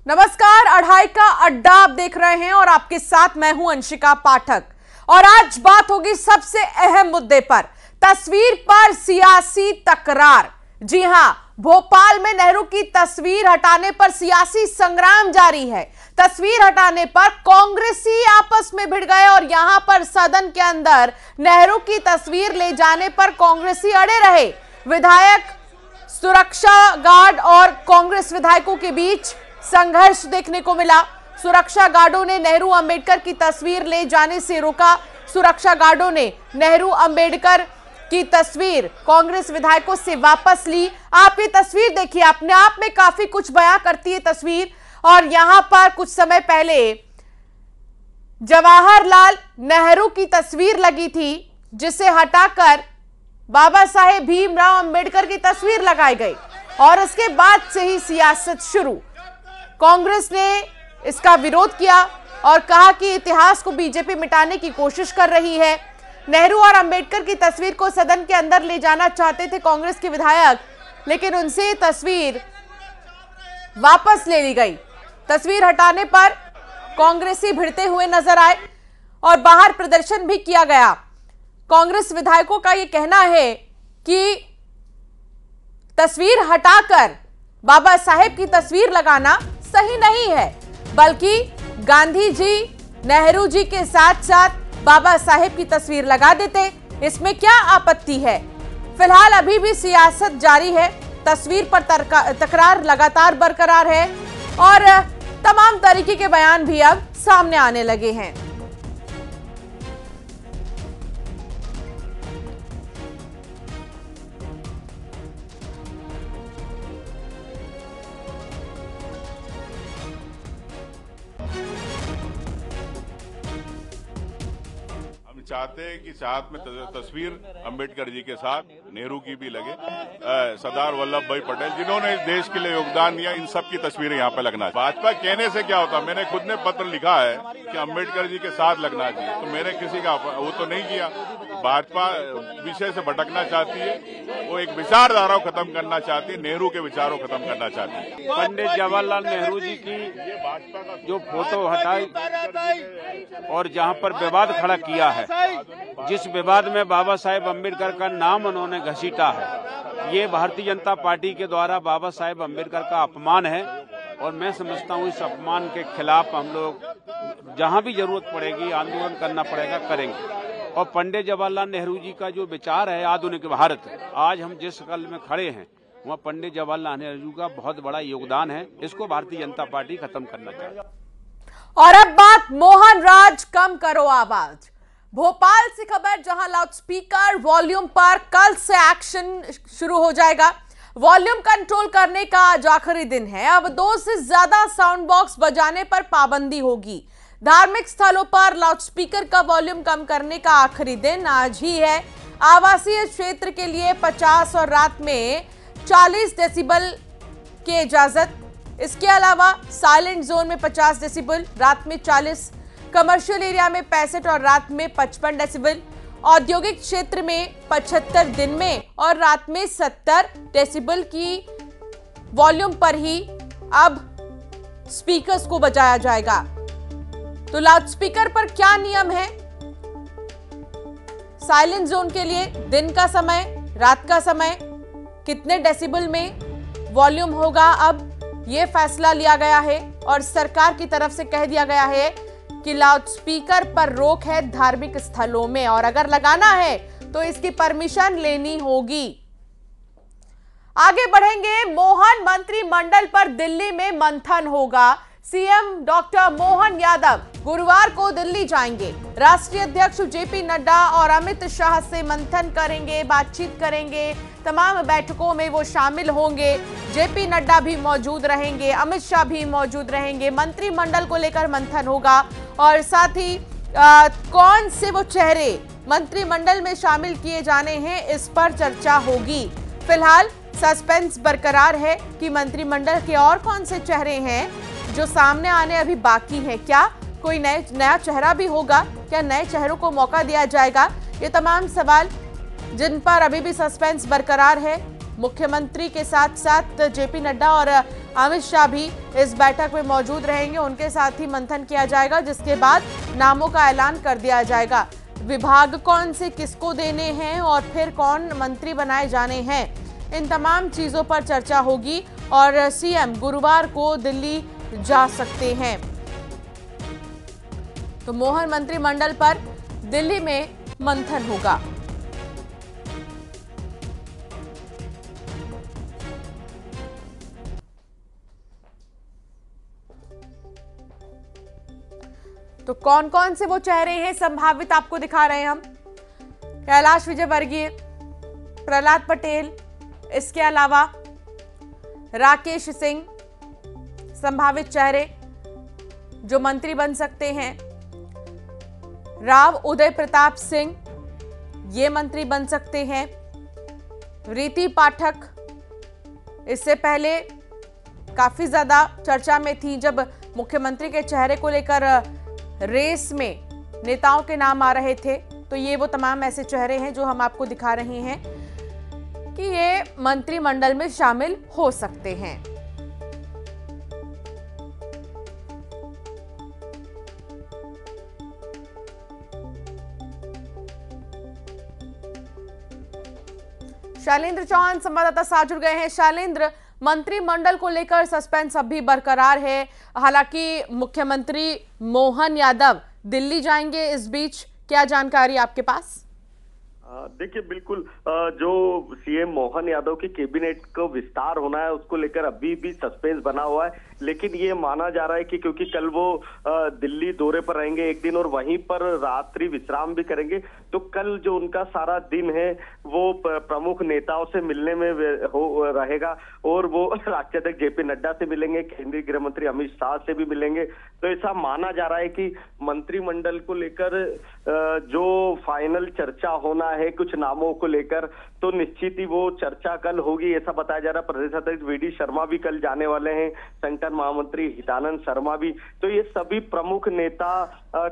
नमस्कार, अढ़ाई का अड्डा आप देख रहे हैं और आपके साथ मैं हूं अंशिका पाठक। और आज बात होगी सबसे अहम मुद्दे पर, तस्वीर पर सियासी तकरार। जी हां, भोपाल में नेहरू की तस्वीर हटाने पर सियासी संग्राम जारी है। तस्वीर हटाने पर कांग्रेसी आपस में भिड़ गए और यहां पर सदन के अंदर नेहरू की तस्वीर ले जाने पर कांग्रेसी अड़े रहे। विधायक, सुरक्षा गार्ड और कांग्रेस विधायकों के बीच संघर्ष देखने को मिला। सुरक्षा गार्डों ने नेहरू अंबेडकर की तस्वीर ले जाने से रोका। सुरक्षा गार्डों ने नेहरू अंबेडकर की तस्वीर कांग्रेस विधायकों से वापस ली। आप ये तस्वीर देखिए, अपने आप में काफी कुछ बयां करती है तस्वीर। और यहां पर कुछ समय पहले जवाहरलाल नेहरू की तस्वीर लगी थी, जिसे हटाकर बाबा साहेब भीमराव अंबेडकर की तस्वीर लगाई गई और उसके बाद से ही सियासत शुरू। कांग्रेस ने इसका विरोध किया और कहा कि इतिहास को बीजेपी मिटाने की कोशिश कर रही है। नेहरू और अंबेडकर की तस्वीर को सदन के अंदर ले जाना चाहते थे कांग्रेस के विधायक, लेकिन उनसे तस्वीर वापस ले ली गई। तस्वीर हटाने पर कांग्रेसी भिड़ते हुए नजर आए और बाहर प्रदर्शन भी किया गया। कांग्रेस विधायकों का यह कहना है कि तस्वीर हटाकर बाबा साहेब की तस्वीर लगाना सही नहीं है, बल्कि गांधी जी, नेहरू जी के साथ साथ बाबा साहेब की तस्वीर लगा देते। इसमें क्या आपत्ति है? फिलहाल अभी भी सियासत जारी है। तस्वीर पर तकरार लगातार बरकरार है और तमाम तरीके के बयान भी अब सामने आने लगे हैं। चाहते हैं कि साथ में तस्वीर अंबेडकर जी के साथ नेहरू की भी लगे। सरदार वल्लभ भाई पटेल जिन्होंने इस देश के लिए योगदान दिया, इन सब की तस्वीरें यहाँ पे लगना चाहिए। भाजपा कहने से क्या होता, मैंने खुद ने पत्र लिखा है कि अंबेडकर जी के साथ लगना चाहिए, तो मैंने किसी का वो तो नहीं किया। भाजपा विषय से भटकना चाहती है, वो एक विचारधारा को खत्म करना चाहती है, नेहरू के विचारों को खत्म करना चाहती है। पंडित जवाहरलाल नेहरू जी की जो फोटो हटाई और जहाँ पर विवाद खड़ा किया है, जिस विवाद में बाबा साहेब अम्बेडकर का नाम उन्होंने घसीटा है, ये भारतीय जनता पार्टी के द्वारा बाबा साहेब अम्बेडकर का अपमान है। और मैं समझता हूँ इस अपमान के खिलाफ हम लोग जहाँ भी जरूरत पड़ेगी, आंदोलन करना पड़ेगा, करेंगे। और पंडित जवाहरलाल नेहरू जी का जो विचार है आधुनिक भारत, आज हम जिस कल में खड़े हैं वहाँ पंडित जवाहरलाल नेहरू का बहुत बड़ा योगदान है। इसको भारतीय जनता पार्टी खत्म करना चाहिए। और अब बात मोहन राज कम करो आवाज। भोपाल से खबर, जहां लाउडस्पीकर वॉल्यूम पर कल से एक्शन शुरू हो जाएगा। वॉल्यूम कंट्रोल करने का आज आखिरी दिन है। अब 2 से ज्यादा साउंड बॉक्स बजाने पर पाबंदी होगी। धार्मिक स्थलों पर लाउडस्पीकर का वॉल्यूम कम करने का आखिरी दिन आज ही है। आवासीय क्षेत्र के लिए 50 और रात में 40 डेसिबल की इजाजत। इसके अलावा साइलेंट जोन में 50 डेसिबल, रात में 40, कमर्शियल एरिया में 65 और रात में 55 डेसिबल, औद्योगिक क्षेत्र में 75 दिन में और रात में 70 डेसिबल की वॉल्यूम पर ही अब स्पीकर्स को बजाया जाएगा। तो लाउडस्पीकर पर क्या नियम है? साइलेंट जोन के लिए दिन का समय, रात का समय, कितने डेसिबल में वॉल्यूम होगा, अब यह फैसला लिया गया है। और सरकार की तरफ से कह दिया गया है कि लाउडस्पीकर पर रोक है धार्मिक स्थलों में, और अगर लगाना है तो इसकी परमिशन लेनी होगी। आगे बढ़ेंगे, मोहन मंत्रिमंडल पर दिल्ली में मंथन होगा। सीएम डॉक्टर मोहन यादव गुरुवार को दिल्ली जाएंगे। राष्ट्रीय अध्यक्ष जेपी नड्डा और अमित शाह से मंथन करेंगे, बातचीत करेंगे। तमाम बैठकों में वो शामिल होंगे। जेपी नड्डा भी मौजूद रहेंगे, अमित शाह भी मौजूद रहेंगे। मंत्रिमंडल को लेकर मंथन होगा और साथ ही कौन से वो चेहरे मंत्रिमंडल में शामिल किए जाने हैं, इस पर चर्चा होगी। फिलहाल सस्पेंस बरकरार है कि मंत्रिमंडल के और कौन से चेहरे हैं जो सामने आने अभी बाकी है। क्या कोई नया चेहरा भी होगा? क्या नए चेहरों को मौका दिया जाएगा? ये तमाम सवाल जिन पर अभी भी सस्पेंस बरकरार है। मुख्यमंत्री के साथ साथ जेपी नड्डा और अमित शाह भी इस बैठक में मौजूद रहेंगे। उनके साथ ही मंथन किया जाएगा, जिसके बाद नामों का ऐलान कर दिया जाएगा। विभाग कौन से किसको देने हैं और फिर कौन मंत्री बनाए जाने हैं, इन तमाम चीजों पर चर्चा होगी और सीएम गुरुवार को दिल्ली जा सकते हैं। तो मोहन मंत्रिमंडल पर दिल्ली में मंथन होगा। तो कौन कौन से वो चेहरे हैं संभावित आपको दिखा रहे हैं हम। कैलाश विजयवर्गीय, प्रहलाद पटेल, इसके अलावा राकेश सिंह संभावित चेहरे जो मंत्री बन सकते हैं। राव उदय प्रताप सिंह ये मंत्री बन सकते हैं। रीति पाठक इससे पहले काफी ज्यादा चर्चा में थी जब मुख्यमंत्री के चेहरे को लेकर रेस में नेताओं के नाम आ रहे थे। तो ये वो तमाम ऐसे चेहरे हैं जो हम आपको दिखा रहे हैं कि ये मंत्रिमंडल में शामिल हो सकते हैं। शैलेंद्र चौहान संवाददाता साथ जुड़ गए हैं। शैलेंद्र, मंत्रिमंडल को लेकर सस्पेंस अब भी बरकरार है। हालांकि मुख्यमंत्री मोहन यादव दिल्ली जाएंगे, इस बीच क्या जानकारी आपके पास? देखिए, बिल्कुल जो सीएम मोहन यादव की कैबिनेट को विस्तार होना है उसको लेकर अभी भी सस्पेंस बना हुआ है। लेकिन ये माना जा रहा है कि क्योंकि कल वो दिल्ली दौरे पर रहेंगे एक दिन और वहीं पर रात्रि विश्राम भी करेंगे, तो कल जो उनका सारा दिन है वो प्रमुख नेताओं से मिलने में रहेगा और वो राष्ट्रीय अध्यक्ष जेपी नड्डा से मिलेंगे, केंद्रीय गृह मंत्री अमित शाह से भी मिलेंगे। तो ऐसा माना जा रहा है कि मंत्रिमंडल को लेकर जो फाइनल चर्चा होना है कुछ नामों को लेकर, तो निश्चित ही वो चर्चा कल होगी, ऐसा बताया जा रहा है। प्रदेश अध्यक्ष वीडी शर्मा भी कल जाने वाले हैं, संगठन महामंत्री हितानंद शर्मा भी। तो ये सभी प्रमुख नेता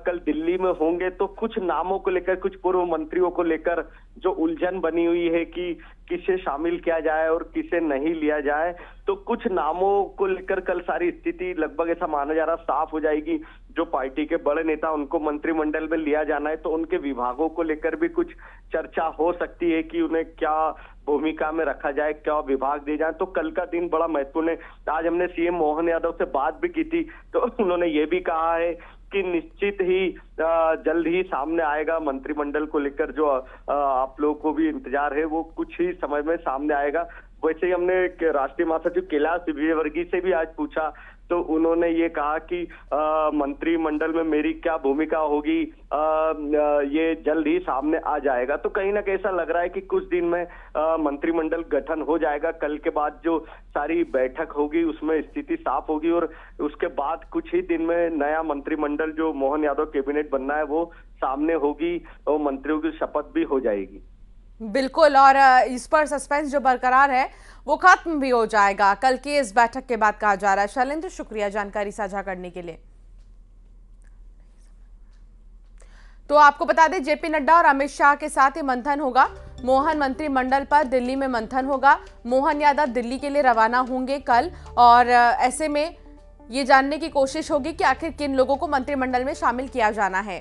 कल दिल्ली में होंगे। तो कुछ नामों को लेकर, कुछ पूर्व मंत्रियों को लेकर जो उलझन बनी हुई है कि किसे शामिल किया जाए और किसे नहीं लिया जाए, तो कुछ नामों को लेकर कल सारी स्थिति लगभग ऐसा माना जा रहा साफ हो जाएगी। जो पार्टी के बड़े नेता उनको मंत्रिमंडल में लिया जाना है, तो उनके विभागों को लेकर भी कुछ चर्चा हो सकती है कि उन्हें क्या भूमिका में रखा जाए, क्या विभाग दिए जाए। तो कल का दिन बड़ा महत्वपूर्ण है। आज हमने सीएम मोहन यादव से बात भी की थी, तो उन्होंने ये भी कहा है कि निश्चित ही जल्द ही सामने आएगा मंत्रिमंडल को लेकर। जो आप लोगों को भी इंतजार है वो कुछ ही समय में सामने आएगा। वैसे ही हमने राष्ट्रीय महासचिव कैलाश विजयवर्गीय से भी आज पूछा, तो उन्होंने ये कहा कि मंत्रिमंडल में मेरी क्या भूमिका होगी ये जल्द ही सामने आ जाएगा। तो कहीं ना कहीं ऐसा लग रहा है कि कुछ दिन में मंत्रिमंडल गठन हो जाएगा। कल के बाद जो सारी बैठक होगी उसमें स्थिति साफ होगी और उसके बाद कुछ ही दिन में नया मंत्रिमंडल जो मोहन यादव कैबिनेट बनना है वो सामने होगी और मंत्रियों की शपथ भी हो जाएगी। बिल्कुल, और इस पर सस्पेंस जो बरकरार है वो खत्म भी हो जाएगा कल की इस बैठक के बाद, कहा जा रहा है। शैलेंद्र, शुक्रिया जानकारी साझा करने के लिए। तो आपको बता दें, जेपी नड्डा और अमित शाह के साथ ही मंथन होगा। मोहन मंत्रिमंडल पर दिल्ली में मंथन होगा। मोहन यादव दिल्ली के लिए रवाना होंगे कल, और ऐसे में ये जानने की कोशिश होगी कि आखिर किन लोगों को मंत्रिमंडल में शामिल किया जाना है।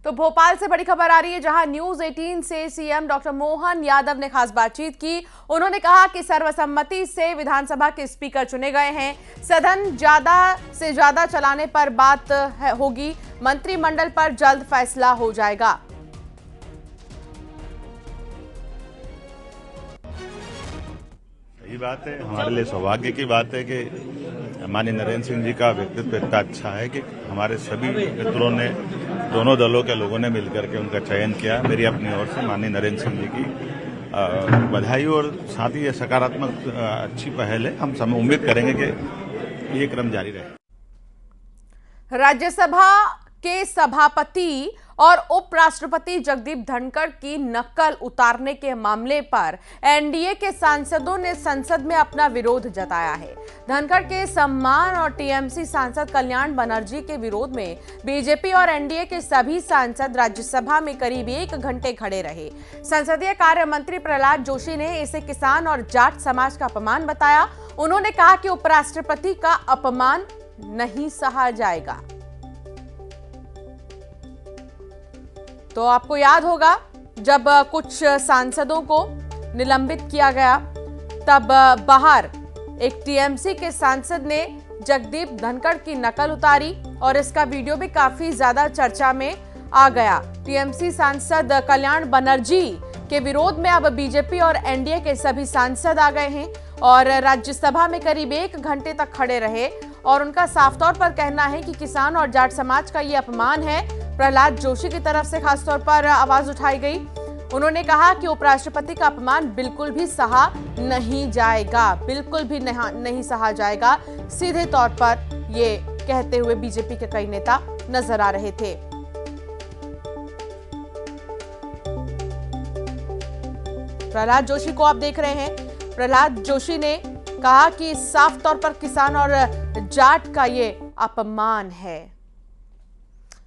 तो भोपाल से बड़ी खबर आ रही है, जहां न्यूज 18 से सीएम डॉक्टर मोहन यादव ने खास बातचीत की। उन्होंने कहा कि सर्वसम्मति से विधानसभा के स्पीकर चुने गए हैं। सदन ज्यादा से ज्यादा चलाने पर बात होगी। मंत्रिमंडल पर जल्द फैसला हो जाएगा। सही बात है, हमारे लिए सौभाग्य की बात है कि माननीय नरेंद्र सिंह जी का व्यक्तित्व इतना अच्छा है कि हमारे सभी मित्रों ने, दोनों दलों के लोगों ने मिलकर के उनका चयन किया। मेरी अपनी ओर से माननीय नरेंद्र सिंह जी की बधाई और साथ ही ये सकारात्मक अच्छी पहल है। हम सब उम्मीद करेंगे कि ये क्रम जारी रहे। राज्यसभा के सभापति और उपराष्ट्रपति जगदीप धनखड़ की नकल उतारने के मामले पर एनडीए के सांसदों ने संसद में अपना विरोध जताया है। धनखड़ के सम्मान और टीएमसी सांसद कल्याण बनर्जी के विरोध में बीजेपी और एनडीए के सभी सांसद राज्यसभा में करीब 1 घंटे खड़े रहे। संसदीय कार्य मंत्री प्रहलाद जोशी ने इसे किसान और जाट समाज का अपमान बताया। उन्होंने कहा कि उपराष्ट्रपति का अपमान नहीं सहा जाएगा। तो आपको याद होगा जब कुछ सांसदों को निलंबित किया गया, तब बाहर एक टीएमसी के सांसद ने जगदीप धनखड़ की नकल उतारी और इसका वीडियो भी काफी ज्यादा चर्चा में आ गया। टीएमसी सांसद कल्याण बनर्जी के विरोध में अब बीजेपी और एनडीए के सभी सांसद आ गए हैं और राज्यसभा में करीब 1 घंटे तक खड़े रहे और उनका साफ तौर पर कहना है कि किसान और जाट समाज का ये अपमान है। प्रहलाद जोशी की तरफ से खासतौर पर आवाज उठाई गई। उन्होंने कहा कि उपराष्ट्रपति का अपमान बिल्कुल भी सहा नहीं जाएगा, बिल्कुल भी नहीं सहा जाएगा। सीधे तौर पर ये कहते हुए बीजेपी के कई नेता नजर आ रहे थे। प्रहलाद जोशी को आप देख रहे हैं। प्रहलाद जोशी ने कहा कि साफ तौर पर किसान और जाट का ये अपमान है।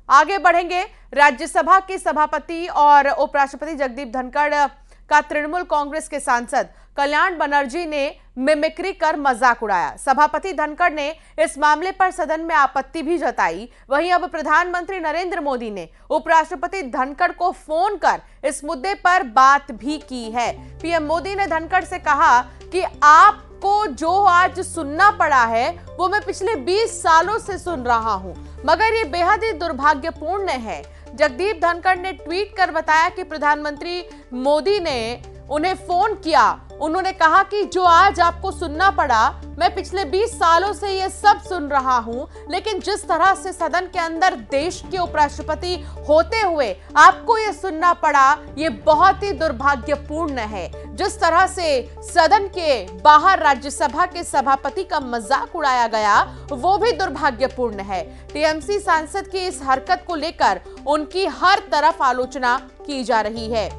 आगे बढ़ेंगे। राज्यसभा के सभापति और उपराष्ट्रपति जगदीप धनखड़ का तृणमूल कांग्रेस के सांसद कल्याण बनर्जी ने मिमिक्री कर मजाक उड़ाया। सभापति धनखड़ ने इस मामले पर सदन में आपत्ति भी जताई। वहीं अब प्रधानमंत्री नरेंद्र मोदी ने उपराष्ट्रपति धनखड़ को फोन कर इस मुद्दे पर बात भी की है। पीएम मोदी ने धनखड़ से कहा कि आपको जो आज सुनना पड़ा है वो मैं पिछले 20 सालों से सुन रहा हूं, मगर ये बेहद ही दुर्भाग्यपूर्ण है। जगदीप धनखड़ ने ट्वीट कर बताया कि प्रधानमंत्री मोदी ने उन्हें फोन किया। उन्होंने कहा कि जो आज आपको सुनना पड़ा, मैं पिछले 20 सालों से ये सब सुन रहा हूं, लेकिन जिस तरह से सदन के अंदर देश के उपराष्ट्रपति होते हुए आपको ये सुनना पड़ा, ये बहुत ही दुर्भाग्यपूर्ण है। जिस तरह से सदन के बाहर राज्यसभा के सभापति का मजाक उड़ाया गया, वो भी दुर्भाग्यपूर्ण है। टीएमसी सांसद की इस हरकत को लेकर उनकी हर तरफ आलोचना की जा रही है।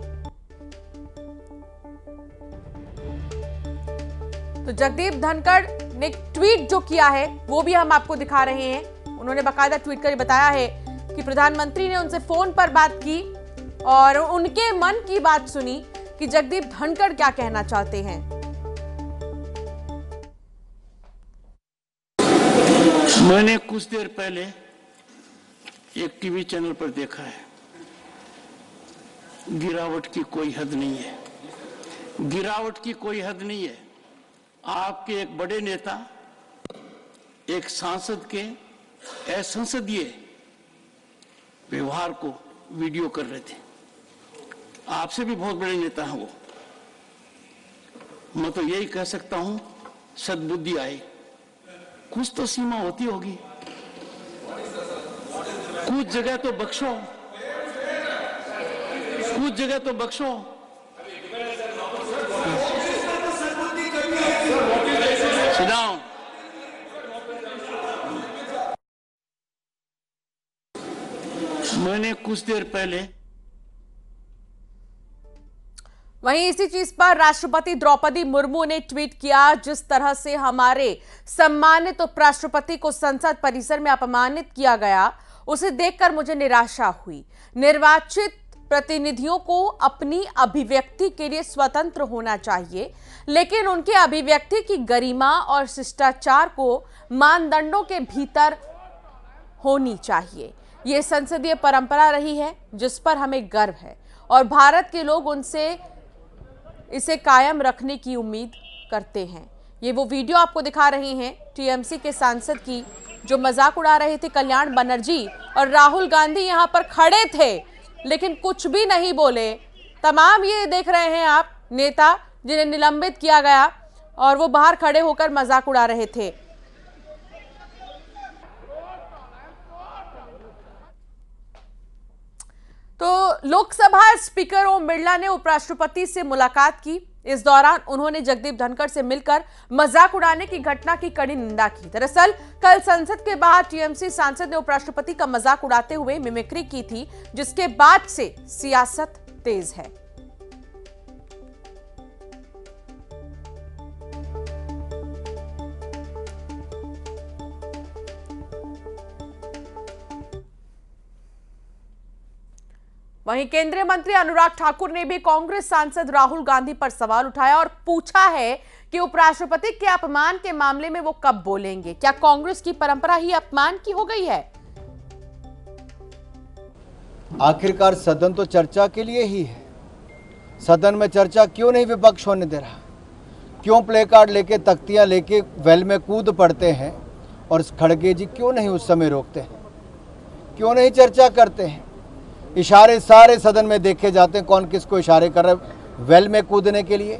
तो जगदीप धनखड़ ने ट्वीट जो किया है वो भी हम आपको दिखा रहे हैं। उन्होंने बाकायदा ट्वीट कर बताया है कि प्रधानमंत्री ने उनसे फोन पर बात की और उनके मन की बात सुनी कि जगदीप धनखड़ क्या कहना चाहते हैं। मैंने कुछ देर पहले एक टीवी चैनल पर देखा है, गिरावट की कोई हद नहीं है, गिरावट की कोई हद नहीं है। आपके एक बड़े नेता एक सांसद के असंसदीय व्यवहार को वीडियो कर रहे थे। आपसे भी बहुत बड़े नेता हैं वो। मैं तो यही कह सकता हूं, सद्बुद्धि आए, कुछ तो सीमा होती होगी, कुछ जगह तो बख्शो, कुछ जगह तो बख्शो। सुनाओ, मैंने कुछ देर पहले वहीं इसी चीज पर राष्ट्रपति द्रौपदी मुर्मू ने ट्वीट किया, जिस तरह से हमारे सम्मानित उपराष्ट्रपति को संसद परिसर में अपमानित किया गया, उसे देखकर मुझे निराशा हुई। निर्वाचित प्रतिनिधियों को अपनी अभिव्यक्ति के लिए स्वतंत्र होना चाहिए, लेकिन उनके अभिव्यक्ति की गरिमा और शिष्टाचार को मानदंडों के भीतर होनी चाहिए। ये संसदीय परंपरा रही है जिस पर हमें गर्व है और भारत के लोग उनसे इसे कायम रखने की उम्मीद करते हैं। ये वो वीडियो आपको दिखा रहे हैं टीएमसी के सांसद की, जो मजाक उड़ा रहे थे। कल्याण बनर्जी और राहुल गांधी यहाँ पर खड़े थे लेकिन कुछ भी नहीं बोले। तमाम ये देख रहे हैं आप नेता जिन्हें निलंबित किया गया और वो बाहर खड़े होकर मजाक उड़ा रहे थे। तो लोकसभा स्पीकर ओम बिरला ने उपराष्ट्रपति से मुलाकात की इस दौरान उन्होंने जगदीप धनखड़ से मिलकर मजाक उड़ाने की घटना की कड़ी निंदा की। दरअसल कल संसद के बाहर टीएमसी सांसद ने उपराष्ट्रपति का मजाक उड़ाते हुए मिमिक्री की थी, जिसके बाद से सियासत तेज है। वहीं केंद्रीय मंत्री अनुराग ठाकुर ने भी कांग्रेस सांसद राहुल गांधी पर सवाल उठाया और पूछा है कि उपराष्ट्रपति के अपमान के मामले में वो कब बोलेंगे। क्या कांग्रेस की परंपरा ही अपमान की हो गई है? आखिरकार सदन तो चर्चा के लिए ही है। सदन में चर्चा क्यों नहीं विपक्ष होने दे रहा? क्यों प्ले कार्ड लेके, तख्तियां लेके वेल में कूद पड़ते हैं और खड़गे जी क्यों नहीं उस समय रोकते हैं? क्यों नहीं चर्चा करते हैं? इशारे सारे सदन में देखे जाते हैं, कौन किसको इशारे कर रहा है? वेल में कूदने के लिए,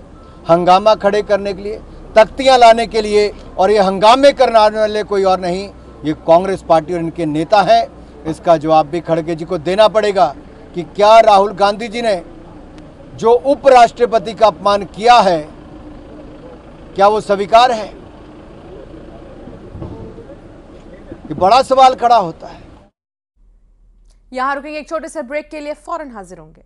हंगामा खड़े करने के लिए, तख्तियां लाने के लिए, और ये हंगामे करने वाले कोई और नहीं, ये कांग्रेस पार्टी और इनके नेता हैं। इसका जवाब भी खड़गे जी को देना पड़ेगा कि क्या राहुल गांधी जी ने जो उपराष्ट्रपति का अपमान किया है, क्या वो स्वीकार है? ये बड़ा सवाल खड़ा होता है। यहां रुकेंगे एक छोटे से ब्रेक के लिए, फौरन हाजिर होंगे।